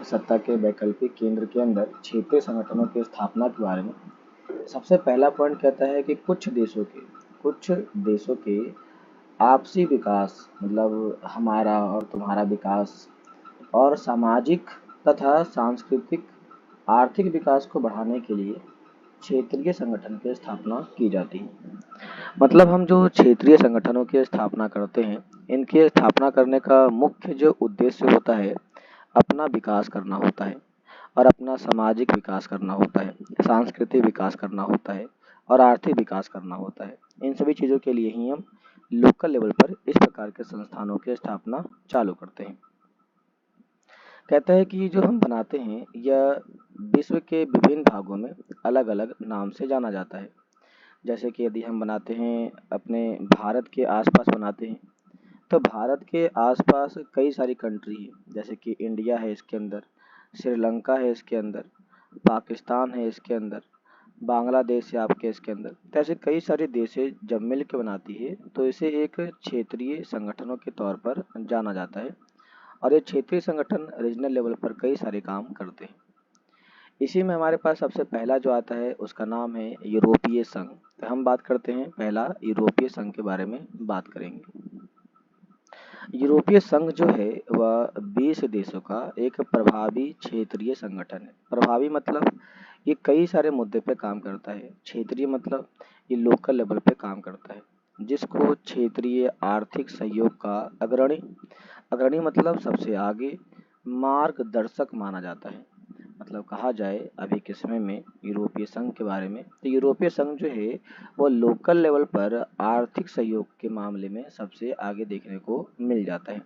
सत्ता के वैकल्पिक केंद्र के अंदर क्षेत्रीय संगठनों की स्थापना के बारे में सबसे पहला पॉइंट कहता है कि कुछ देशों के आपसी विकास, मतलब हमारा और तुम्हारा विकास, और सामाजिक तथा सांस्कृतिक आर्थिक विकास को बढ़ाने के लिए क्षेत्रीय संगठन की स्थापना की जाती है। मतलब हम जो क्षेत्रीय संगठनों की स्थापना करते हैं, इनकी स्थापना करने का मुख्य जो उद्देश्य होता है, अपना विकास करना होता है और अपना सामाजिक विकास करना होता है, सांस्कृतिक विकास करना होता है और आर्थिक विकास करना होता है। इन सभी चीज़ों के लिए ही हम लोकल लेवल पर इस प्रकार के संस्थानों की स्थापना चालू करते हैं। कहता है कि जो हम बनाते हैं यह विश्व के विभिन्न भागों में अलग अलग नाम से जाना जाता है। जैसे कि यदि हम बनाते हैं अपने भारत के आसपास बनाते हैं, तो भारत के आसपास कई सारी कंट्री है, जैसे कि इंडिया है इसके अंदर, श्रीलंका है इसके अंदर, पाकिस्तान है इसके अंदर, बांग्लादेश है आपके इसके अंदर। तो ऐसे कई सारे देश है, जब मिल के बनाती है तो इसे एक क्षेत्रीय संगठनों के तौर पर जाना जाता है और ये क्षेत्रीय संगठन रीजनल लेवल पर कई सारे काम करते हैं। इसी में हमारे पास सबसे पहला जो आता है उसका नाम है यूरोपीय संघ। तो हम बात करते हैं पहला यूरोपीय संघ के बारे में बात करेंगे। यूरोपीय संघ जो है वह 20 देशों का एक प्रभावी क्षेत्रीय संगठन है। प्रभावी मतलब ये कई सारे मुद्दे पे काम करता है, क्षेत्रीय मतलब ये लोकल लेवल पे काम करता है, जिसको क्षेत्रीय आर्थिक सहयोग का अग्रणी मतलब सबसे आगे मार्गदर्शक माना जाता है। मतलब कहा जाए अभी के समय में यूरोपीय संघ के बारे में, तो यूरोपीय संघ जो है वो लोकल लेवल पर आर्थिक सहयोग के मामले में सबसे आगे देखने को मिल जाता है।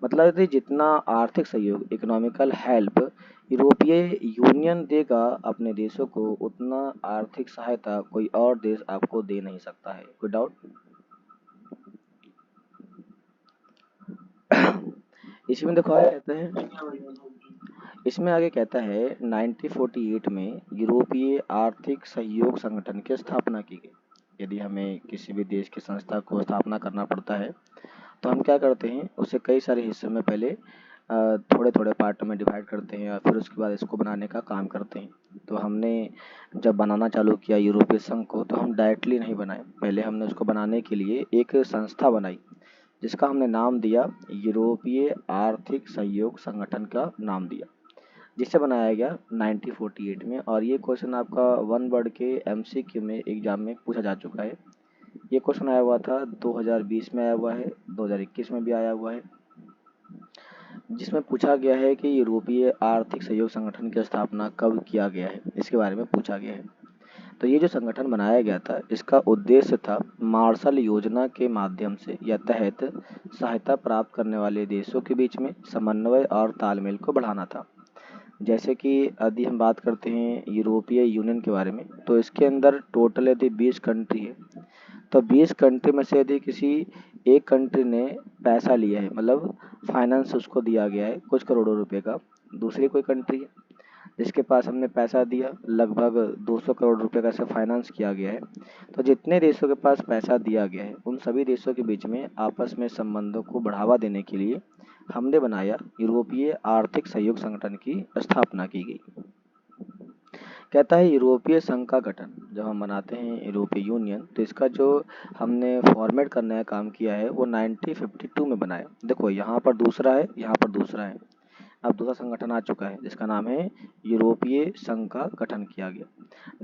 मतलब यदि जितना आर्थिक सहयोग, इकोनॉमिकल हेल्प यूरोपीय यूनियन देगा अपने देशों को, उतना आर्थिक सहायता कोई और देश आपको दे नहीं सकता है। कोई डाउट? इसमें देखो आगे कहते हैं, इसमें आगे कहता है 1948 में यूरोपीय आर्थिक सहयोग संगठन की स्थापना की गई। यदि हमें किसी भी देश की संस्था को स्थापना करना पड़ता है तो हम क्या करते हैं, उसे कई सारे हिस्सों में पहले थोड़े थोड़े पार्ट में डिवाइड करते हैं और फिर उसके बाद इसको बनाने का काम करते हैं। तो हमने जब बनाना चालू किया यूरोपीय संघ को, तो हम डायरेक्टली नहीं बनाए, पहले हमने उसको बनाने के लिए एक संस्था बनाई जिसका हमने नाम दिया यूरोपीय आर्थिक सहयोग संगठन का नाम दिया, जिसे बनाया गया 1948 में। और ये क्वेश्चन आपका वन वर्ड के एमसीक्यू में एग्जाम में पूछा जा चुका है। ये क्वेश्चन आया हुआ था 2020 में आया हुआ है, 2021 में भी आया हुआ है, जिसमें पूछा गया है कि यूरोपीय आर्थिक सहयोग संगठन की स्थापना कब किया गया है, इसके बारे में पूछा गया है। तो ये जो संगठन बनाया गया था, इसका उद्देश्य था मार्शल योजना के माध्यम से या तहत सहायता प्राप्त करने वाले देशों के बीच में समन्वय और तालमेल को बढ़ाना था। जैसे कि यदि हम बात करते हैं यूरोपीय यूनियन के बारे में, तो इसके अंदर टोटल यदि 20 कंट्री है, तो 20 कंट्री में से यदि किसी एक कंट्री ने पैसा लिया है, मतलब फाइनेंस उसको दिया गया है कुछ करोड़ों रुपए का, दूसरी कोई कंट्री है जिसके पास हमने पैसा दिया लगभग 200 करोड़ रुपए का से फाइनेंस किया गया है, तो जितने देशों के पास पैसा दिया गया है उन सभी देशों के बीच में आपस में संबंधों को बढ़ावा देने के लिए हमने बनाया यूरोपीय आर्थिक सहयोग संगठन की स्थापना की गई। कहता है यूरोपीय संघ का गठन जब हम बनाते हैं यूरोपीय यूनियन, तो इसका जो हमने फॉर्मेट करने का काम किया है वो 1952 में बनाया। देखो यहाँ पर दूसरा है, यहाँ पर दूसरा है, अब दूसरा संगठन आ चुका है जिसका नाम है यूरोपीय संघ का गठन किया गया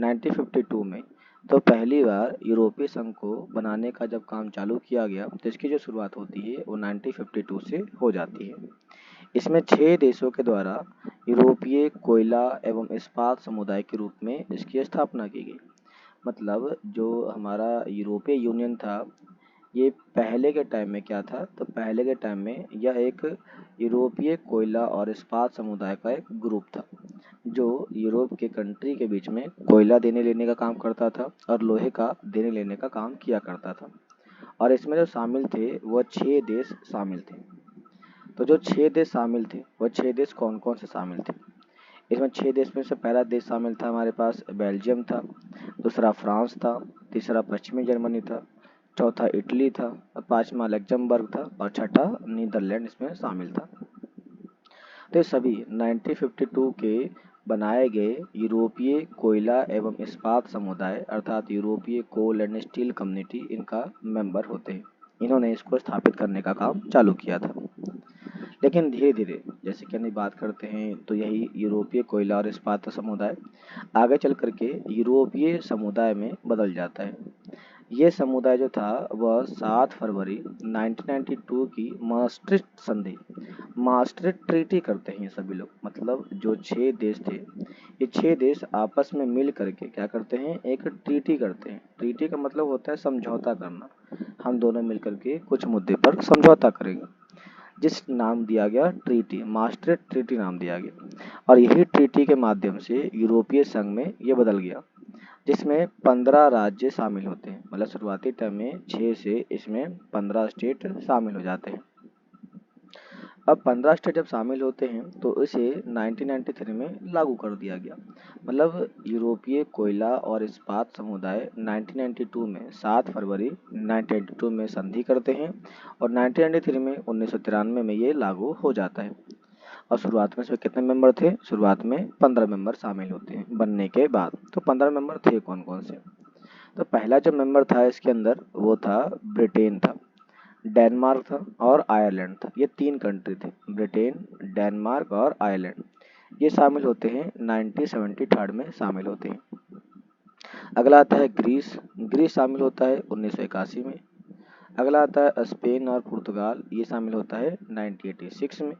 1952 में। तो पहली बार यूरोपीय संघ को बनाने का जब काम चालू किया गया, तो इसकी जो शुरुआत होती है वो 1952 से हो जाती है। इसमें 6 देशों के द्वारा यूरोपीय कोयला एवं इस्पात समुदाय के रूप में इसकी स्थापना की गई। मतलब जो हमारा यूरोपीय यूनियन था, ये पहले के टाइम में क्या था, तो पहले के टाइम में यह एक यूरोपीय कोयला और इस्पात समुदाय का एक ग्रुप था जो यूरोप के कंट्री के बीच में कोयला देने लेने का काम करता था और लोहे का देने लेने का काम किया करता था। और इसमें जो शामिल थे वह 6 देश शामिल थे। तो जो 6 देश शामिल थे वह 6 देश कौन कौन से शामिल थे? इसमें 6 देश में से पहला देश शामिल था हमारे पास बेल्जियम था, दूसरा फ्रांस था, तीसरा पश्चिमी जर्मनी था, चौथा इटली था, पांचवा लग्जमबर्ग था और छठा नीदरलैंड इसमें शामिल था। तो ये सभी 1952 के बनाए गए यूरोपीय कोयला एवं इस्पात समुदाय अर्थात यूरोपीय कोल एंड स्टील कम्युनिटी इनका मेंबर होते हैं। इन्होंने इसको स्थापित करने का काम चालू किया था। लेकिन धीरे धीरे जैसे कि हम बात करते हैं तो यही यूरोपीय कोयला और इस्पात समुदाय आगे चल करके यूरोपीय समुदाय में बदल जाता है। ये समुदाय जो था वह 7 फरवरी 1992 की maastricht संधि maastricht ट्रीटी करते हैं ये सभी लोग। मतलब जो 6 देश थे, ये 6 देश आपस में मिल करके क्या करते हैं, एक ट्रीटी करते हैं। ट्रीटी का मतलब होता है समझौता करना। हम दोनों मिल करके कुछ मुद्दे पर समझौता करेंगे, जिस नाम दिया गया ट्रीटी, maastricht ट्रीटी नाम दिया गया। और यही ट्रीटी के माध्यम से यूरोपीय संघ में ये बदल गया, जिसमें 15 राज्य शामिल होते हैं। मतलब शुरुआती टाइम में 6 से इसमें 15 स्टेट शामिल हो जाते हैं। अब 15 स्टेट जब शामिल होते हैं तो इसे 1993 में लागू कर दिया गया। मतलब यूरोपीय कोयला और इस्पात समुदाय 1992 में 7 फरवरी 1992 में संधि करते हैं और 1993 में 1993 में ये लागू हो जाता है। और शुरुआत में इसमें कितने मेंबर थे? शुरुआत में 15 मेंबर शामिल होते हैं बनने के बाद। तो 15 मेंबर थे कौन कौन से? तो पहला जो मेंबर था इसके अंदर वो था ब्रिटेन था, डेनमार्क था और आयरलैंड था। ये 3 कंट्री थे, ब्रिटेन, डेनमार्क और आयरलैंड। ये शामिल होते हैं 1973 में शामिल होते हैं। अगला आता है ग्रीस। ग्रीस शामिल होता है 1981 में। अगला आता है स्पेन और पुर्तगाल, ये शामिल होता है 1986 में।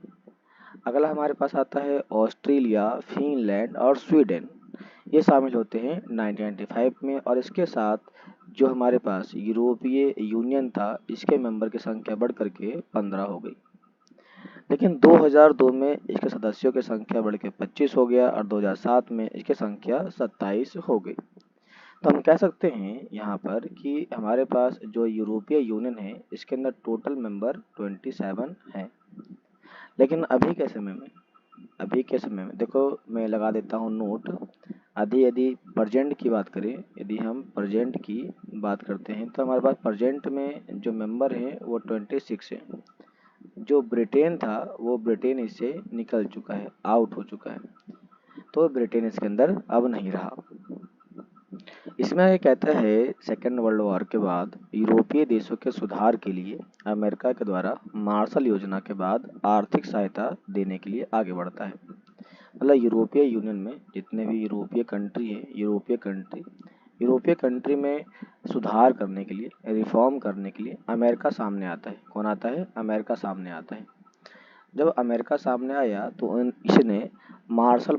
अगला हमारे पास आता है ऑस्ट्रेलिया, फिनलैंड और स्वीडन, ये शामिल होते हैं 1995 में। और इसके साथ जो हमारे पास यूरोपीय यूनियन था, इसके मेंबर की संख्या बढ़ करके 15 हो गई। लेकिन 2002 में इसके सदस्यों की संख्या बढ़ के 25 हो गया और 2007 में इसकी संख्या 27 हो गई। तो हम कह सकते हैं यहाँ पर कि हमारे पास जो यूरोपीय यूनियन है इसके अंदर टोटल मेंबर 27 हैं। लेकिन अभी के समय में देखो, मैं लगा देता हूँ नोट। यदि प्रेजेंट की बात करें, यदि हम प्रेजेंट की बात करते हैं तो हमारे पास प्रेजेंट में जो मेंबर हैं वो 26 हैं। जो ब्रिटेन था वो ब्रिटेन इससे निकल चुका है, आउट हो चुका है, तो ब्रिटेन इसके अंदर अब नहीं रहा। इसमें ये कहता है सेकेंड वर्ल्ड वॉर के बाद यूरोपीय देशों के सुधार के लिए अमेरिका के द्वारा मार्शल योजना के बाद आर्थिक सहायता देने के लिए आगे बढ़ता है। मतलब यूरोपीय यूनियन में जितने भी यूरोपीय कंट्री है, यूरोपीय कंट्री में सुधार करने के लिए, रिफॉर्म करने के लिए अमेरिका सामने आता है। कौन आता है? अमेरिका सामने आता है। जब अमेरिका सामने आया तो इसने मार्शल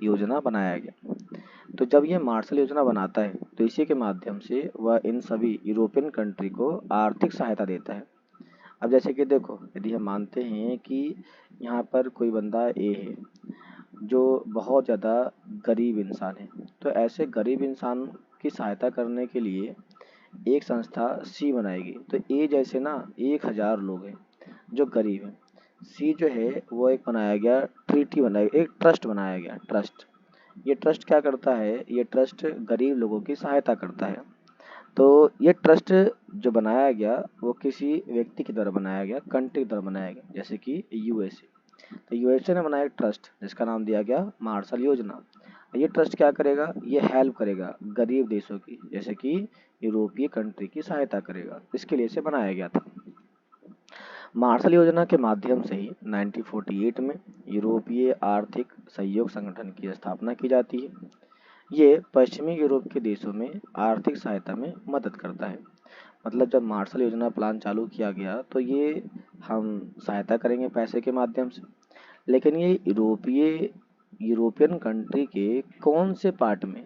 योजना बनाया गया। तो जब ये मार्शल योजना बनाता है तो इसी के माध्यम से वह इन सभी यूरोपियन कंट्री को आर्थिक सहायता देता है। अब जैसे कि देखो, यदि हम मानते हैं कि यहाँ पर कोई बंदा ए है जो बहुत ज़्यादा गरीब इंसान है, तो ऐसे गरीब इंसान की सहायता करने के लिए एक संस्था सी बनाएगी। तो ए जैसे ना 1000 लोग हैं जो गरीब हैं। सी जो है वो एक बनाया गया एक ट्रस्ट बनाया गया, ट्रस्ट। ये ट्रस्ट क्या करता है? ये ट्रस्ट गरीब लोगों की सहायता करता है। तो ये ट्रस्ट जो बनाया गया वो किसी व्यक्ति के द्वारा बनाया गया, कंट्री के द्वारा बनाया गया, जैसे कि यूएसए। तो यूएसए ने बनाया एक ट्रस्ट जिसका नाम दिया गया मार्शल योजना। ये ट्रस्ट क्या करेगा? ये हेल्प करेगा गरीब देशों की, जैसे कि यूरोपीय कंट्री की सहायता करेगा। इसके लिए इसे बनाया गया था। मार्शल योजना के माध्यम से ही 1948 में यूरोपीय आर्थिक सहयोग संगठन की स्थापना की जाती है। ये पश्चिमी यूरोप के देशों में आर्थिक सहायता में मदद करता है। मतलब जब मार्शल योजना प्लान चालू किया गया तो ये हम सहायता करेंगे पैसे के माध्यम से। लेकिन ये यूरोपियन कंट्री के कौन से पार्ट में,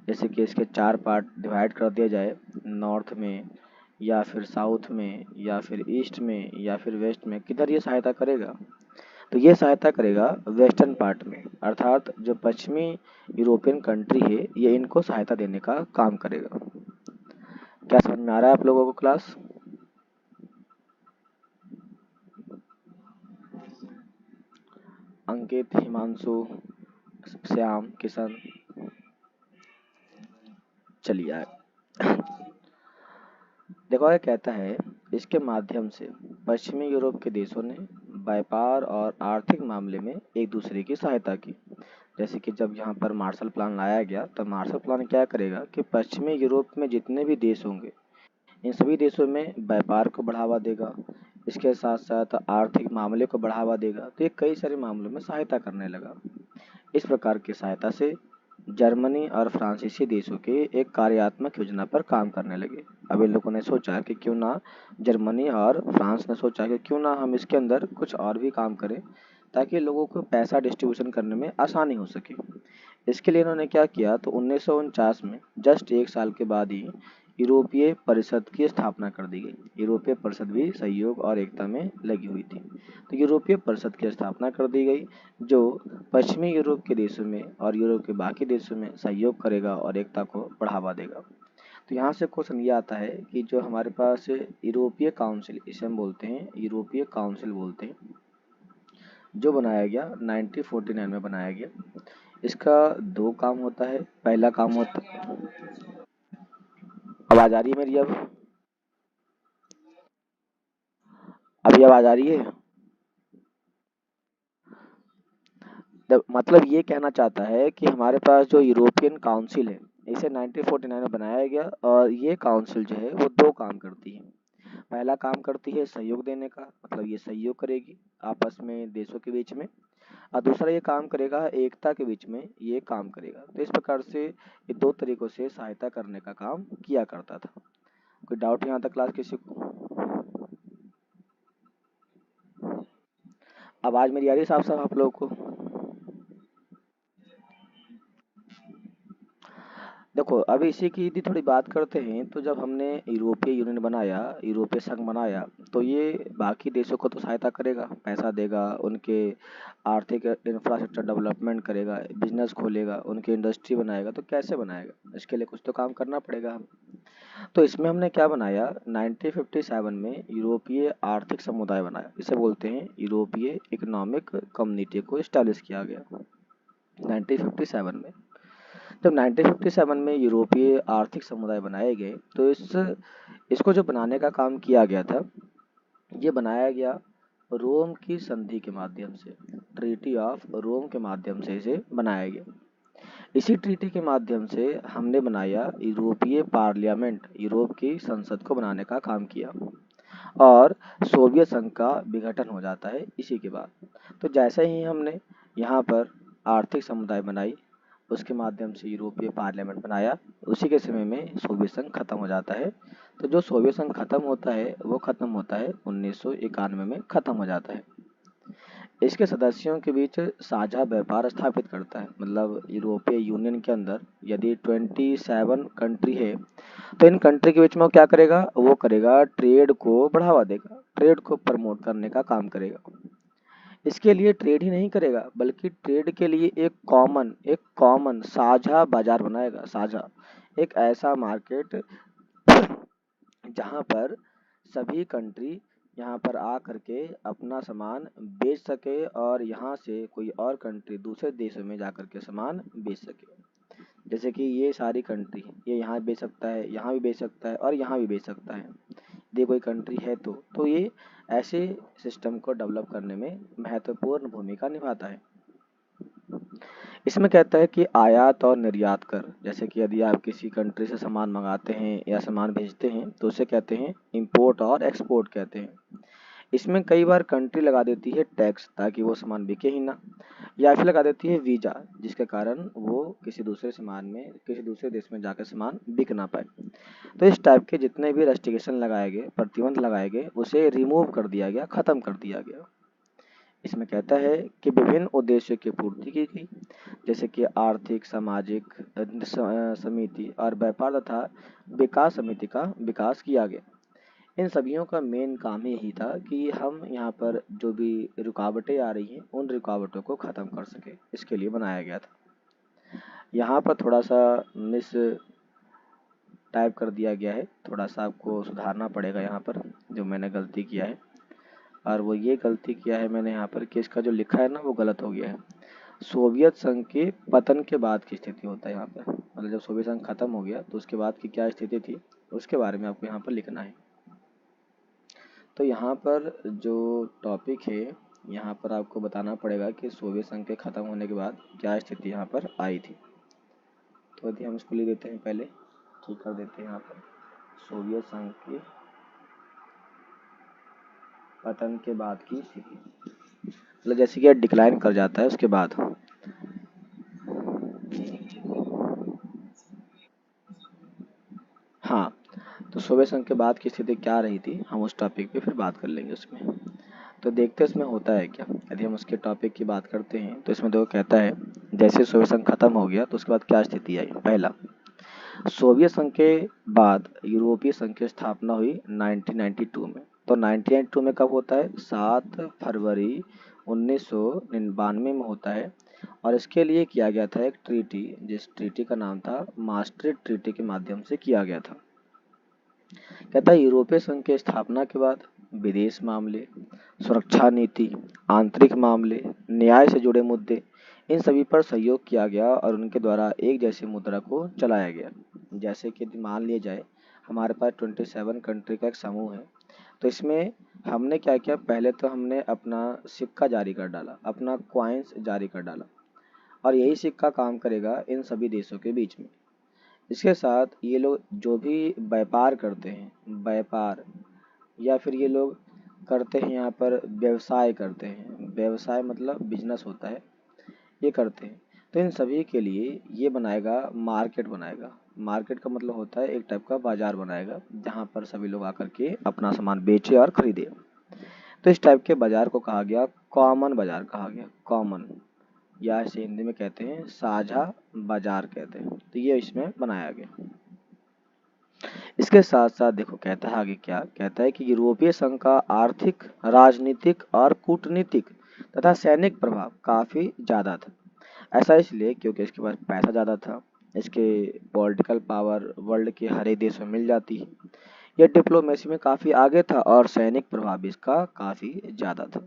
जैसे कि इसके 4 पार्ट डिवाइड कर दिया जाए, नॉर्थ में या फिर साउथ में या फिर ईस्ट में या फिर वेस्ट में, किधर ये सहायता करेगा? तो ये सहायता करेगा वेस्टर्न पार्ट में, अर्थात जो पश्चिमी यूरोपियन कंट्री है ये इनको सहायता देने का काम करेगा। क्या समझ में आ रहा है आप लोगों को क्लास? अंकित, हिमांशु, श्याम, किशन, चलिए आगे। देखो ये कहता है इसके माध्यम से पश्चिमी यूरोप के देशों ने व्यापार और आर्थिक मामले में एक दूसरे की सहायता की। जैसे कि जब यहाँ पर मार्शल प्लान लाया गया, तो मार्शल प्लान क्या करेगा कि पश्चिमी यूरोप में जितने भी देश होंगे, इन सभी देशों में व्यापार को बढ़ावा देगा, इसके साथ साथ आर्थिक मामले को बढ़ावा देगा। तो ये कई सारे मामलों में सहायता करने लगा। इस प्रकार की सहायता से जर्मनी और फ्रांसीसी देशों के एक कार्यात्मक योजना पर काम करने लगे। अब इन लोगों ने सोचा कि क्यों ना, जर्मनी और फ्रांस ने सोचा कि क्यों ना हम इसके अंदर कुछ और भी काम करें, ताकि लोगों को पैसा डिस्ट्रीब्यूशन करने में आसानी हो सके। इसके लिए इन्होंने क्या किया, तो 1949 में जस्ट एक साल के बाद ही यूरोपीय परिषद की स्थापना कर दी गई। यूरोपीय परिषद भी सहयोग और एकता में लगी हुई थी। तो यूरोपीय परिषद की स्थापना कर दी गई, जो पश्चिमी यूरोप के देशों में और यूरोप के बाकी देशों में सहयोग करेगा और एकता को बढ़ावा देगा। तो यहाँ से क्वेश्चन ये आता है कि जो हमारे पास यूरोपीय काउंसिल, इसे हम बोलते हैं यूरोपीय काउंसिल बोलते हैं, जो बनाया गया 1949 में बनाया गया। इसका दो काम होता है। पहला काम होता, आवाज आ रही है मेरी? अब अभी आवाज आ रही है? मतलब ये कहना चाहता है कि हमारे पास जो यूरोपियन काउंसिल है, इसे 1949 में बनाया गया, और ये काउंसिल जो है वो दो काम करती है। पहला काम करती है सहयोग देने का, मतलब ये सहयोग करेगी आपस में देशों के बीच में, और दूसरा ये काम करेगा एकता के बीच में, ये काम करेगा। तो इस प्रकार से ये दो तरीकों से सहायता करने का काम किया करता था। कोई डाउट यहाँ तक क्लास किसी को? आवाज मेरी आ रही है साफ साफ आप लोगों को? देखो, अभी इसी की यदि थोड़ी बात करते हैं, तो जब हमने यूरोपीय यूनियन बनाया, यूरोपीय संघ बनाया, तो ये बाकी देशों को तो सहायता करेगा, पैसा देगा, उनके आर्थिक इंफ्रास्ट्रक्चर डेवलपमेंट करेगा, बिजनेस खोलेगा, उनकी इंडस्ट्री बनाएगा। तो कैसे बनाएगा, इसके लिए कुछ तो काम करना पड़ेगा हम। तो इसमें हमने क्या बनाया, 1957 में यूरोपीय आर्थिक समुदाय बनाया, इसे बोलते हैं यूरोपीय इकोनॉमिक कम्युनिटी को इस्टेब्लिश किया गया 1957 में। जब 1957 में यूरोपीय आर्थिक समुदाय बनाए गए, तो इसको जो बनाने का काम किया गया था, ये बनाया गया रोम की संधि के माध्यम से, ट्रीटी ऑफ रोम के माध्यम से इसे बनाया गया। इसी ट्रीटी के माध्यम से हमने बनाया यूरोपीय पार्लियामेंट, यूरोप की संसद को बनाने का काम किया, और सोवियत संघ का विघटन हो जाता है इसी के बाद। तो जैसे ही हमने यहाँ पर आर्थिक समुदाय बनाई, उसके माध्यम से यूरोपीय पार्लियामेंट बनाया, उसी के समय में सोवियत संघ खत्म हो जाता है। तो जो सोवियत संघ खत्म होता है, वो खत्म होता है 1991 में खत्म हो जाता है। इसके सदस्यों के बीच साझा व्यापार स्थापित करता है, मतलब यूरोपीय यूनियन के अंदर यदि 27 कंट्री है, तो इन कंट्री के बीच में वो क्या करेगा, वो करेगा ट्रेड को बढ़ावा देगा, ट्रेड को प्रमोट करने का काम करेगा। इसके लिए ट्रेड ही नहीं करेगा, बल्कि ट्रेड के लिए एक कॉमन साझा बाजार बनाएगा। साझा, एक ऐसा मार्केट जहाँ पर सभी कंट्री यहाँ पर आ करके अपना सामान बेच सके, और यहाँ से कोई और कंट्री दूसरे देशों में जा करके सामान बेच सके। जैसे कि ये सारी कंट्री, ये यहाँ बेच सकता है, यहाँ भी बेच सकता है, और यहाँ भी बेच सकता है, यदि कोई कंट्री है तो ये ऐसे सिस्टम को डेवलप करने में महत्वपूर्ण भूमिका निभाता है। इसमें कहता है कि आयात और निर्यात कर, जैसे कि यदि आप किसी कंट्री से सामान मंगाते हैं या सामान भेजते हैं, तो उसे कहते हैं इंपोर्ट और एक्सपोर्ट कहते हैं। इसमें कई बार कंट्री लगा देती है टैक्स, ताकि वो सामान बिके ही ना, या फिर लगा देती है वीजा, जिसके कारण वो किसी दूसरे देश में जाकर सामान बिक ना पाए। तो इस टाइप के जितने भी रेस्ट्रिक्शन लगाए गए, प्रतिबंध लगाए गए, उसे रिमूव कर दिया गया, खत्म कर दिया गया। इसमें कहता है कि विभिन्न उद्देश्यों की पूर्ति की गई, जैसे कि आर्थिक, सामाजिक समिति और व्यापार तथा विकास समिति का विकास किया गया। इन सभियों का मेन काम ही यही था कि हम यहाँ पर जो भी रुकावटें आ रही हैं, उन रुकावटों को ख़त्म कर सके, इसके लिए बनाया गया था। यहाँ पर थोड़ा सा मिस टाइप कर दिया गया है, थोड़ा सा आपको सुधारना पड़ेगा यहाँ पर, जो मैंने गलती किया है। और वो ये गलती किया है मैंने यहाँ पर कि इसका जो लिखा है ना, वो गलत हो गया है। सोवियत संघ के पतन के बाद की स्थिति होता है यहाँ पर, मतलब जब सोवियत संघ खत्म हो गया तो उसके बाद की क्या स्थिति थी, उसके बारे में आपको यहाँ पर लिखना है। तो यहाँ पर जो टॉपिक है यहाँ पर आपको बताना पड़ेगा कि सोवियत संघ के ख़त्म होने के बाद क्या स्थिति यहाँ पर आई थी। तो यदि हम इसको लिख देते हैं, पहले ठीक कर देते हैं यहाँ पर सोवियत संघ के पतन के बाद की स्थिति, मतलब जैसे कि डिक्लाइन कर जाता है उसके बाद। हाँ, तो सोवियत संघ के बाद की स्थिति क्या रही थी, हम उस टॉपिक पे फिर बात कर लेंगे उसमें। तो देखते हैं इसमें होता है क्या। यदि हम उसके टॉपिक की बात करते हैं तो इसमें देखो कहता है जैसे सोवियत संघ खत्म हो गया तो उसके बाद क्या स्थिति आई। पहला, सोवियत संघ के बाद यूरोपीय संघ की स्थापना हुई 1992 में। तो 1992 में कब होता है, 7 फरवरी 1999 में होता है। और इसके लिए किया गया था एक ट्रीटी, जिस ट्रीटी का नाम था मास्ट्रिक्ट ट्रीटी के माध्यम से किया गया था। कहता है यूरोपीय संघ की स्थापना के बाद विदेश मामले, सुरक्षा नीति, आंतरिक मामले, न्याय से जुड़े मुद्दे, इन सभी पर सहयोग किया गया और उनके द्वारा एक जैसी मुद्रा को चलाया गया। जैसे कि मान लिया जाए हमारे पास 27 कंट्री का एक समूह है, तो इसमें हमने क्या किया, पहले तो हमने अपना सिक्का जारी कर डाला, अपना क्वाइंस जारी कर डाला, और यही सिक्का काम करेगा इन सभी देशों के बीच में। इसके साथ ये लोग जो भी व्यापार करते हैं, व्यापार या फिर ये लोग करते हैं यहाँ पर व्यवसाय करते हैं, व्यवसाय मतलब बिजनेस होता है, ये करते हैं, तो इन सभी के लिए ये बनाएगा मार्केट बनाएगा। मार्केट का मतलब होता है एक टाइप का बाजार बनाएगा जहाँ पर सभी लोग आकर के अपना सामान बेचे और खरीदे। तो इस टाइप के बाजार को कहा गया कॉमन बाजार कहा गया, कॉमन, या इसे हिंदी में कहते हैं साझा बाजार कहते हैं। तो ये इसमें बनाया गया। इसके साथ साथ देखो कहता है आगे क्या कहता है कि यूरोपीय संघ का आर्थिक, राजनीतिक और कूटनीतिक तथा सैनिक प्रभाव काफी ज्यादा था। ऐसा इसलिए क्योंकि इसके पास पैसा ज्यादा था, इसके पॉलिटिकल पावर वर्ल्ड के हर एक देश में मिल जाती है, यह डिप्लोमेसी में काफी आगे था और सैनिक प्रभाव भी इसका काफी ज्यादा था।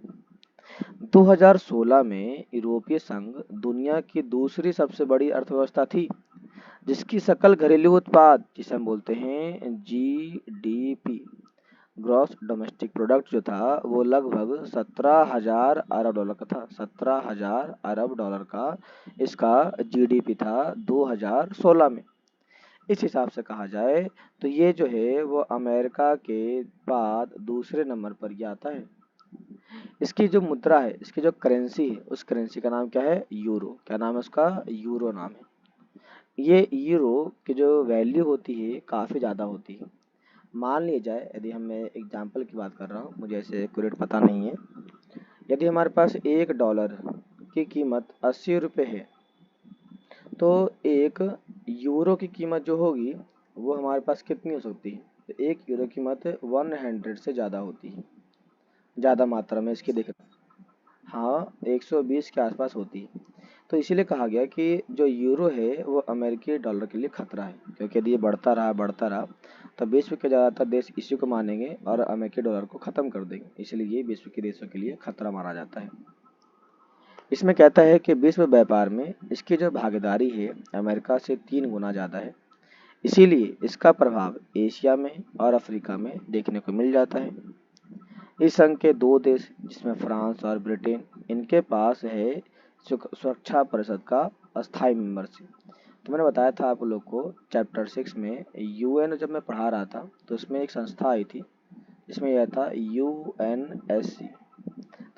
2016 में यूरोपीय संघ दुनिया की दूसरी सबसे बड़ी अर्थव्यवस्था थी, जिसकी सकल घरेलू उत्पाद, जिसे हम बोलते हैं जीडीपी, ग्रॉस डोमेस्टिक प्रोडक्ट, जो था वो लगभग 17,000 अरब डॉलर का था। 17,000 अरब डॉलर का इसका जीडीपी था 2016 में। इस हिसाब से कहा जाए तो ये जो है वो अमेरिका के बाद दूसरे नंबर पर ये आता है। इसकी जो मुद्रा है, इसकी जो करेंसी है, उस करेंसी का नाम क्या है, यूरो। क्या नाम है उसका, यूरो नाम है। ये यूरो की जो वैल्यू होती है काफ़ी ज़्यादा होती है। मान लिया जाए, यदि हम, मैं एग्जांपल की बात कर रहा हूँ, मुझे ऐसे एक्यूरेट पता नहीं है, यदि हमारे पास $1 की कीमत 80 रुपये है, तो 1 यूरो की कीमत जो होगी वो हमारे पास कितनी हो सकती है, तो 1 यूरो की कीमत 100 से ज़्यादा होती है, ज़्यादा मात्रा में इसकी देख, हाँ 120 के आसपास होती है। तो इसीलिए कहा गया कि जो यूरो है वो अमेरिकी डॉलर के लिए खतरा है, क्योंकि यदि ये बढ़ता रहा तो विश्व के ज़्यादातर देश इसी को मानेंगे और अमेरिकी डॉलर को ख़त्म कर देंगे। इसलिए ये विश्व के देशों के लिए खतरा माना जाता है। इसमें कहता है कि विश्व व्यापार में इसकी जो भागीदारी है अमेरिका से 3 गुना ज़्यादा है। इसीलिए इसका प्रभाव एशिया में और अफ्रीका में देखने को मिल जाता है। इस संघ के 2 देश, जिसमें फ्रांस और ब्रिटेन, इनके पास है सुरक्षा परिषद का अस्थायी मेंबरशिप। तो मैंने बताया था आप लोग को चैप्टर 6 में, यूएन जब मैं पढ़ा रहा था तो उसमें एक संस्था आई थी जिसमें यह था यूएनएससी।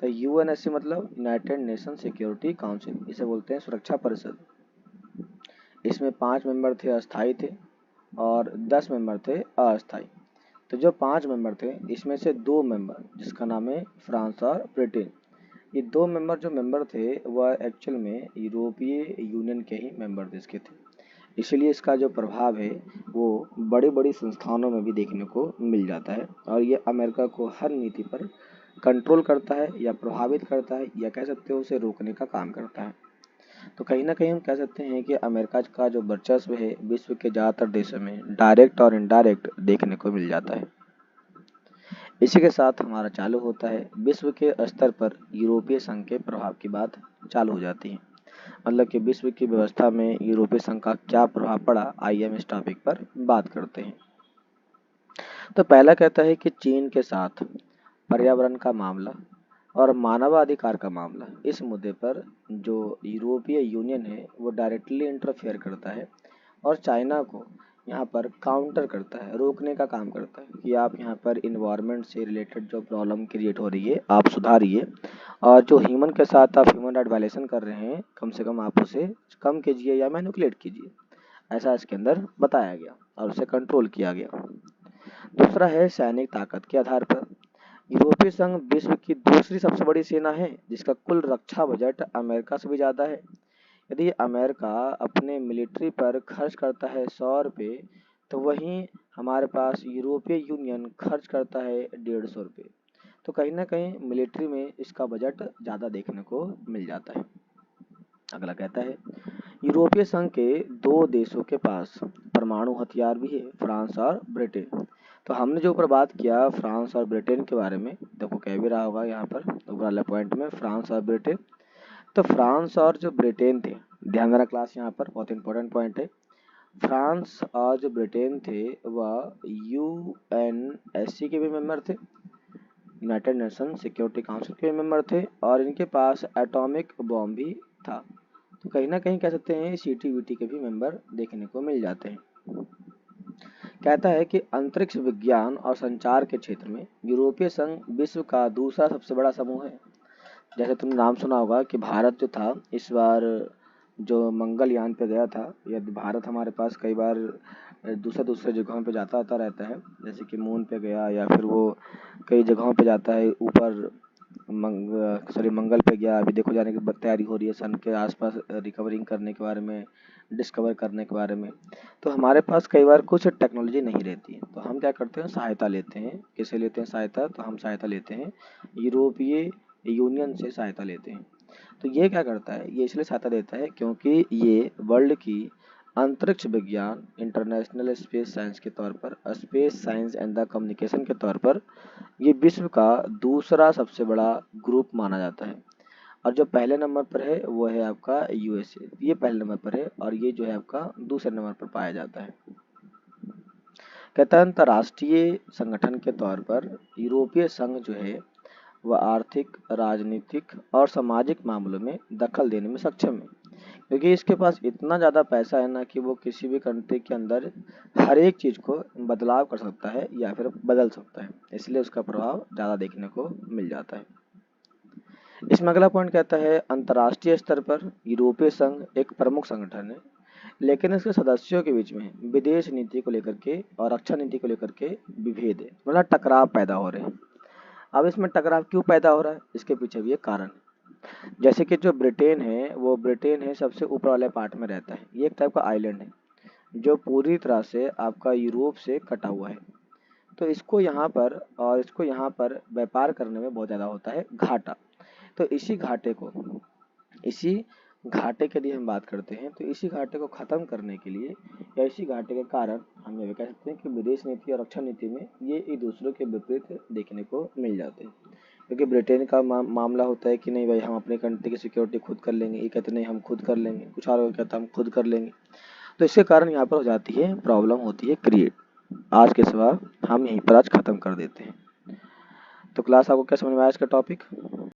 तो यूएनएससी मतलब यूनाइटेड नेशन सिक्योरिटी काउंसिल, इसे बोलते हैं सुरक्षा परिषद। इसमें 5 मेंबर थे अस्थायी थे और 10 मेंबर थे अस्थायी। तो जो 5 मेंबर थे इसमें से 2 मेंबर, जिसका नाम है फ्रांस और ब्रिटेन, ये 2 मेंबर जो मेंबर थे वह एक्चुअल में यूरोपीय यूनियन के ही मेंबर देश के थे। इसलिए इसका जो प्रभाव है वो बड़ी बड़ी संस्थानों में भी देखने को मिल जाता है और ये अमेरिका को हर नीति पर कंट्रोल करता है या प्रभावित करता है, या कह सकते हो उसे रोकने का काम करता है। तो कहीं ना कहीं हम कह सकते हैं कि अमेरिका का जो वर्चस्व है विश्व के ज़्यादातर देशों में डायरेक्ट और इनडायरेक्ट देखने को मिल जाता है। इसी के साथ हमारा चालू होता है विश्व के स्तर पर यूरोपीय संघ के प्रभाव की बात चालू हो जाती है, मतलब कि विश्व की व्यवस्था में यूरोपीय संघ का क्या प्रभाव पड़ा। आइए हम इस टॉपिक पर बात करते हैं। तो पहला कहता है कि चीन के साथ पर्यावरण का मामला और मानवाधिकार का मामला, इस मुद्दे पर जो यूरोपीय यूनियन है वो डायरेक्टली इंटरफेयर करता है और चाइना को यहाँ पर काउंटर करता है, रोकने का काम करता है कि आप यहाँ पर इन्वायरमेंट से रिलेटेड जो प्रॉब्लम क्रिएट हो रही है आप सुधारिए, और जो ह्यूमन के साथ आप ह्यूमन राइट वायलेशन कर रहे हैं कम से कम आप उसे कम कीजिए या मैनिपुलेट कीजिए, ऐसा इसके अंदर बताया गया और उसे कंट्रोल किया गया। दूसरा है सैनिक ताकत के आधार पर। यूरोपीय संघ विश्व की दूसरी सबसे बड़ी सेना है जिसका कुल रक्षा बजट अमेरिका से भी ज़्यादा है। यदि अमेरिका अपने मिलिट्री पर खर्च करता है 100 रुपये, तो वहीं हमारे पास यूरोपीय यूनियन खर्च करता है 150 रुपये। तो कहीं ना कहीं मिलिट्री में इसका बजट ज़्यादा देखने को मिल जाता है। अगला कहता है यूरोपीय संघ के दो देशों के पास परमाणु हथियार भी है, फ्रांस और ब्रिटेन। तो हमने जो ऊपर बात किया फ्रांस और ब्रिटेन के बारे में, देखो कह भी रहा होगा यहाँ पर ऊपर वाले पॉइंट में फ्रांस और ब्रिटेन। तो फ्रांस और जो ब्रिटेन थे, ध्यान देना क्लास, यहाँ पर बहुत इंपॉर्टेंट पॉइंट है। फ्रांस और जो ब्रिटेन थे वह यूएनएससी के भी मेंबर थे, यूनाइटेड नेशन सिक्योरिटी काउंसिल के मेंबर थे, और इनके पास एटॉमिक बॉम्ब भी था। तो कहीं ना कहीं कह सकते हैं सीटीबीटी के भी मेंबर देखने को मिल जाते हैं। कहता है कि अंतरिक्ष विज्ञान और संचार के क्षेत्र में यूरोपीय संघ विश्व का दूसरा सबसे बड़ा समूह है। जैसे तुमने नाम सुना होगा कि भारत जो था इस बार जो मंगलयान पे गया था, यदि भारत हमारे पास कई बार दूसरे जगहों पे जाता आता रहता है, जैसे कि मून पे गया या फिर वो कई जगहों पे जाता है ऊपर, मंगल पे गया, अभी देखो जाने की तैयारी हो रही है सन के आसपास रिकवरिंग करने के बारे में, डिस्कवर करने के बारे में। तो हमारे पास कई बार कुछ टेक्नोलॉजी नहीं रहती है, तो हम क्या करते हैं सहायता लेते हैं। किसे लेते हैं सहायता? तो हम सहायता लेते हैं यूरोपीय यूनियन से सहायता लेते हैं। तो ये क्या करता है, ये इसलिए सहायता देता है क्योंकि ये वर्ल्ड की अंतरिक्ष विज्ञान, इंटरनेशनल स्पेस साइंस के तौर पर, space science and the communication के तौर पर ये विश्व का दूसरा सबसे बड़ा ग्रुप माना जाता है। और जो पहले नंबर पर है वो है आपका यूएसए, ये पहले नंबर पर है और ये जो है आपका दूसरे नंबर पर पाया जाता है। कहता है अंतर्राष्ट्रीय संगठन के तौर पर यूरोपीय संघ जो है वह आर्थिक, राजनीतिक और सामाजिक मामलों में दखल देने में सक्षम है, क्योंकि इसके पास इतना ज़्यादा पैसा है ना कि वो किसी भी कंट्री के अंदर हर एक चीज़ को बदलाव कर सकता है या फिर बदल सकता है, इसलिए उसका प्रभाव ज़्यादा देखने को मिल जाता है। इसमें अगला पॉइंट कहता है अंतर्राष्ट्रीय स्तर पर यूरोपीय संघ एक प्रमुख संगठन है, लेकिन इसके सदस्यों के बीच में विदेश नीति को लेकर के और रक्षा नीति को लेकर के विभेद है, मतलब टकराव पैदा हो रहे हैं। अब इसमें टकराव क्यों पैदा हो रहा है, इसके पीछे भी एक कारण है। जैसे कि जो ब्रिटेन है वो ब्रिटेन है सबसे ऊपर वाले पार्ट में रहता है, ये एक टाइप का आइलैंड है जो पूरी तरह से आपका यूरोप से कटा हुआ है। तो इसको यहाँ पर और इसको यहाँ पर व्यापार करने में बहुत ज़्यादा होता है घाटा। तो इसी घाटे के लिए हम बात करते हैं, तो इसी घाटे को ख़त्म करने के लिए या इसी घाटे के कारण हम ये कह सकते हैं कि विदेश नीति और रक्षा नीति में ये एक दूसरे के विपरीत देखने को मिल जाते हैं। क्योंकि ब्रिटेन का मामला होता है कि नहीं भाई हम अपनी कंट्री की सिक्योरिटी खुद कर लेंगे, ये कहते नहीं हम खुद कर लेंगे, कुछ और कहता हम खुद कर लेंगे। तो इसके कारण यहाँ पर हो जाती है प्रॉब्लम होती है क्रिएट। आज के सवाल हम यहीं पर आज ख़त्म कर देते हैं। तो क्लास आपको क्या समझ में आया इसका टॉपिक?